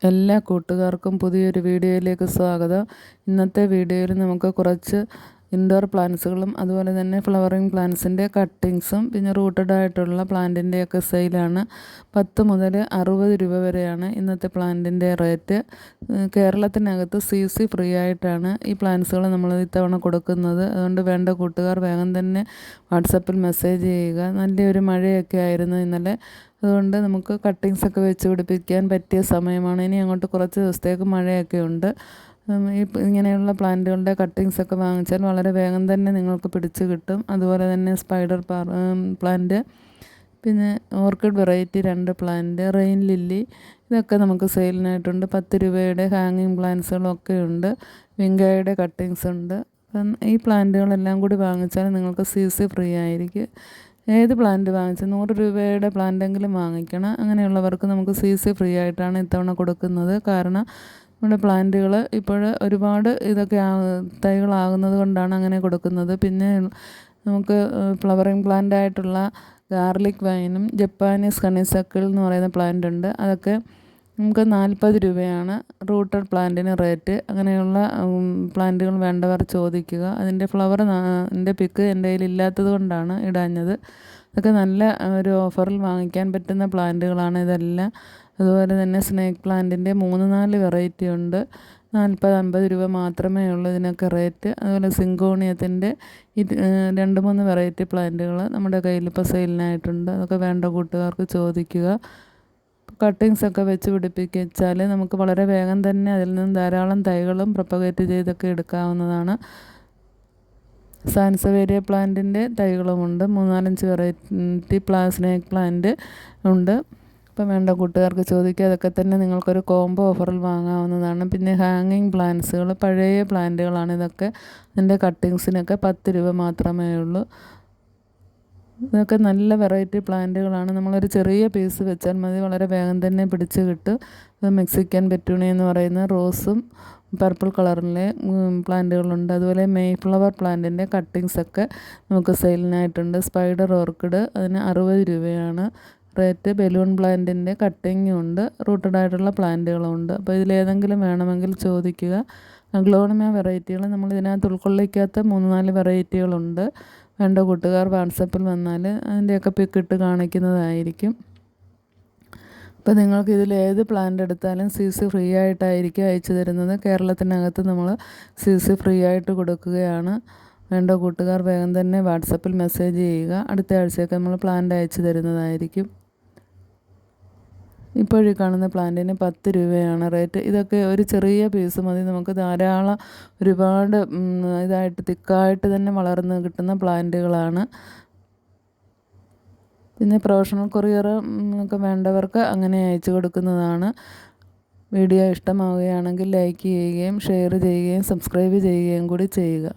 എല്ലാ കൂട്ടുകാർക്കും പുതിയൊരു വീഡിയോയിലേക്ക് സ്വാഗതം. ഇന്നത്തെ വീഡിയോയിൽ നമുക്ക് കുറച്ച് ഇൻഡോർ പ്ലാന്റ്സുകളും അതുപോലെ തന്നെ ഫ്ലവറിങ് പ്ലാന്റ്സിൻ്റെ കട്ടിങ്സും പിന്നെ റൂട്ടഡ് ആയിട്ടുള്ള പ്ലാന്റിൻ്റെയൊക്കെ സെയിലാണ്. 10 മുതൽ 60 രൂപ വരെയാണ് ഇന്നത്തെ പ്ലാന്റിൻ്റെ റേറ്റ്. കേരളത്തിനകത്ത് CC ഫ്രീ ആയിട്ടാണ് ഈ പ്ലാന്റ്സുകൾ നമ്മൾ ഇത്തവണ കൊടുക്കുന്നത്. അതുകൊണ്ട് വേണ്ട കൂട്ടുകാർ വേഗം തന്നെ വാട്സപ്പിൽ മെസ്സേജ് ചെയ്യുക. നല്ലൊരു മഴയൊക്കെ ആയിരുന്നു ഇന്നലെ. അതുകൊണ്ട് നമുക്ക് കട്ടിങ്സൊക്കെ വെച്ച് പിടിപ്പിക്കാൻ പറ്റിയ സമയമാണ്. ഇനി അങ്ങോട്ട് കുറച്ച് ദിവസത്തേക്ക് മഴയൊക്കെ ഉണ്ട്. ഇങ്ങനെയുള്ള പ്ലാന്റുകളുടെ കട്ടിങ്സൊക്കെ വാങ്ങിച്ചാൽ വളരെ വേഗം തന്നെ നിങ്ങൾക്ക് പിടിച്ച് കിട്ടും. അതുപോലെ തന്നെ സ്പൈഡർ പ്ലാന്റ്, പിന്നെ orchid variety 2 plant, rain lily, ഇതൊക്കെ നമുക്ക് സെയിലിനായിട്ടുണ്ട്. 10 രൂപയുടെ ഹാങ്ങിങ് പ്ലാന്റ്സുകളൊക്കെ ഉണ്ട്. വിങ്കയുടെ കട്ടിങ്സ് ഉണ്ട്. ഈ പ്ലാന്റുകളെല്ലാം കൂടി വാങ്ങിച്ചാൽ നിങ്ങൾക്ക് CC ഫ്രീ ആയിരിക്കും. ഏത് പ്ലാന്റ് വാങ്ങിച്ചാൽ 100 രൂപയുടെ പ്ലാന്റെങ്കിലും വാങ്ങിക്കണം. അങ്ങനെയുള്ളവർക്ക് നമുക്ക് CC ഫ്രീ ആയിട്ടാണ് ഇത്തവണ കൊടുക്കുന്നത്. കാരണം നമ്മുടെ പ്ലാന്റുകൾ ഇപ്പോൾ ഒരുപാട് തൈകളാകുന്നത് കൊണ്ടാണ് അങ്ങനെ കൊടുക്കുന്നത്. പിന്നെ നമുക്ക് ഫ്ലവറിങ് പ്ലാന്റ് ആയിട്ടുള്ള ഗാർലിക് വൈനും ജപ്പാനീസ് ഹണിസക്കിൾ എന്ന് പറയുന്ന പ്ലാന്റ് ഉണ്ട്. അതൊക്കെ നമുക്ക് 40 രൂപയാണ് റൂട്ടഡ് പ്ലാന്റിന് റേറ്റ്. അങ്ങനെയുള്ള പ്ലാന്റുകൾ വേണ്ടവർ ചോദിക്കുക. അതിൻ്റെ ഫ്ലവറിൻ്റെ പിക്ക് എൻ്റെ കയ്യിൽ ഇല്ലാത്തത് കൊണ്ടാണ് ഇടാഞ്ഞത്. അതൊക്കെ നല്ല ഒരു ഓഫറിൽ വാങ്ങിക്കാൻ പറ്റുന്ന പ്ലാന്റുകളാണ് ഇതെല്ലാം. അതുപോലെ തന്നെ സ്നേക്ക് പ്ലാന്റിൻ്റെ 3-4 വെറൈറ്റി ഉണ്ട്. 40-50 രൂപ മാത്രമേ ഉള്ളൂ ഇതിനൊക്കെ റേറ്റ്. അതുപോലെ സിങ്കോണിയത്തിൻ്റെ 2-3 വെറൈറ്റി പ്ലാന്റുകൾ നമ്മുടെ കയ്യിലിപ്പോൾ സെയിലിനായിട്ടുണ്ട്. അതൊക്കെ വേണ്ട കൂട്ടുകാർക്ക് ചോദിക്കുക. കട്ടിങ്സൊക്കെ വെച്ച് പിടിപ്പിച്ചാൽ നമുക്ക് വളരെ വേഗം തന്നെ അതിൽ നിന്ന് ധാരാളം തൈകളും പ്രൊപ്പഗേറ്റ് ചെയ്തൊക്കെ എടുക്കാവുന്നതാണ്. സാൻസവേരിയ പ്ലാന്റിൻ്റെ തൈകളുമുണ്ട്. 3-4 വെറൈറ്റി സ്നേക്ക് പ്ലാന്റ് ഉണ്ട്. അപ്പം വേണ്ട കൂട്ടുകാർക്ക് ചോദിക്കുക. അതൊക്കെ തന്നെ നിങ്ങൾക്കൊരു കോംബോ ഓഫറിൽ വാങ്ങാവുന്നതാണ്. പിന്നെ ഹാങ്ങിങ് പ്ലാന്റ്സുകൾ, പഴയ പ്ലാന്റുകളാണ് ഇതൊക്കെ. ഇതിൻ്റെ കട്ടിങ്സിനൊക്കെ 10 രൂപ മാത്രമേ ഉള്ളൂ. ഇതൊക്കെ നല്ല വെറൈറ്റി പ്ലാന്റുകളാണ്. നമ്മളൊരു ചെറിയ പീസ് വെച്ചാൽ മതി, വളരെ വേഗം തന്നെ പിടിച്ച് കിട്ടും. മെക്സിക്കൻ പെറ്റൂണി എന്ന് പറയുന്ന റോസും പർപ്പിൾ കളറിലെ പ്ലാന്റുകളുണ്ട്. അതുപോലെ മെയ് ഫ്ലവർ പ്ലാന്റിൻ്റെ കട്ടിങ്സൊക്കെ നമുക്ക് സെയിലിനായിട്ടുണ്ട്. സ്പൈഡർ ഓർക്കിഡ്, അതിന് 60 രൂപയാണ് റേറ്റ്. ബലൂൺ പ്ലാന്റിൻ്റെ കട്ടിങ്ങും ഉണ്ട്, റൂട്ടഡ് ആയിട്ടുള്ള പ്ലാന്റുകളും ഉണ്ട്. അപ്പോൾ ഇതിലേതെങ്കിലും വേണമെങ്കിൽ ചോദിക്കുക. അഗ്ലോണിമ വെറൈറ്റികൾ നമ്മൾ ഇതിനകത്ത് ഉൾക്കൊള്ളിക്കാത്ത 3-4 വെറൈറ്റികളുണ്ട്. വേണ്ട കൂട്ടുകാർ വാട്സപ്പിൽ വന്നാൽ അതിൻ്റെയൊക്കെ പിക്കിട്ട് കാണിക്കുന്നതായിരിക്കും. അപ്പോൾ നിങ്ങൾക്ക് ഇതിൽ ഏത് പ്ലാന്റ് എടുത്താലും CC ഫ്രീ ആയിട്ടായിരിക്കും അയച്ചു തരുന്നത്. കേരളത്തിനകത്ത് നമ്മൾ CC ഫ്രീ ആയിട്ട് കൊടുക്കുകയാണ്. വേണ്ട കൂട്ടുകാർ വേഗം തന്നെ വാട്സപ്പിൽ മെസ്സേജ് ചെയ്യുക. അടുത്ത ആഴ്ചയൊക്കെ നമ്മൾ പ്ലാന്റ് അയച്ചു തരുന്നതായിരിക്കും. ഇപ്പോഴീ കാണുന്ന പ്ലാന്റിന് 10 രൂപയാണ് റേറ്റ്. ഇതൊക്കെ ഒരു ചെറിയ പീസ് മതി, നമുക്ക് ധാരാളം ഒരുപാട് തിക്കായിട്ട് തന്നെ വളർന്ന് കിട്ടുന്ന പ്ലാന്റുകളാണ്. പിന്നെ പ്രൊഫഷണൽ കൊറിയർ ഒക്കെ വേണ്ടവർക്ക് അങ്ങനെ അയച്ചു കൊടുക്കുന്നതാണ്. വീഡിയോ ഇഷ്ടമാവുകയാണെങ്കിൽ ലൈക്ക് ചെയ്യുകയും ഷെയർ ചെയ്യുകയും സബ്സ്ക്രൈബ് ചെയ്യുകയും കൂടി ചെയ്യുക.